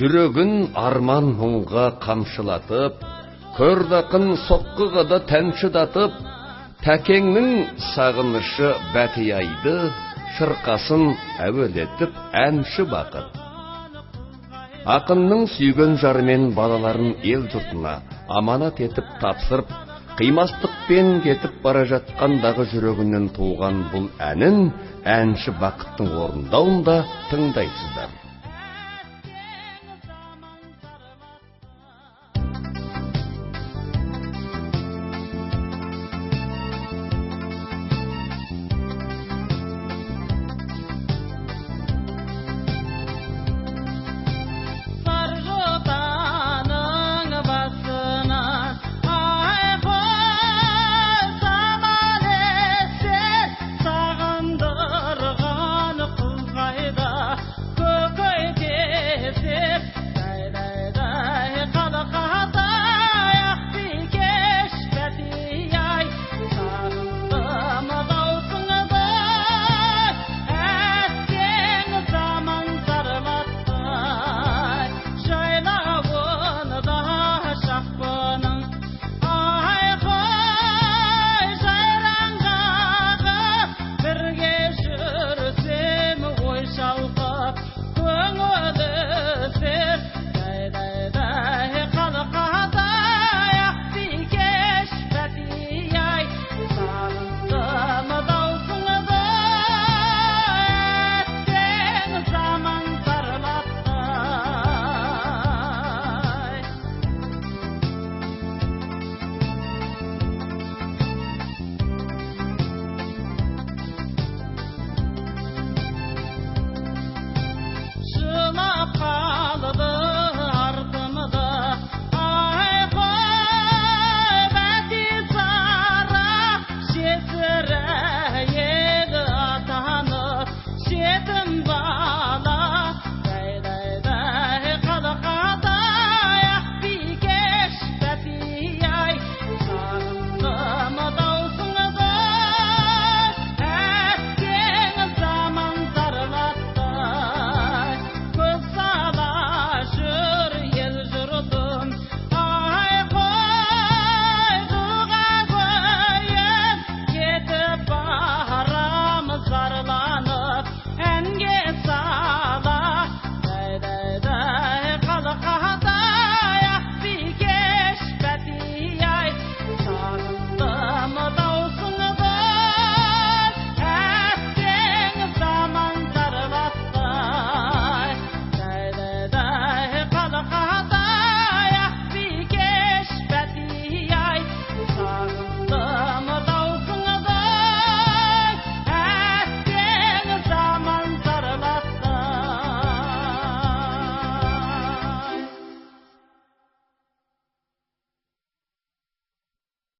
жүрегін арман мұңға қамшылатып, көрдақын соққыға да тәншідатып, тәкеңнің сағынышы бәтияйды, шырқасын әуелетіп әнші бақыт. Ақынның сүйген жарымен балаларын ел жұртына аманат етіп тапсырып, қимастықпен кетіп бара жатқандағы жүрегінен туған бұл әнін әнші бақыттың орындауында тыңдайсыздар.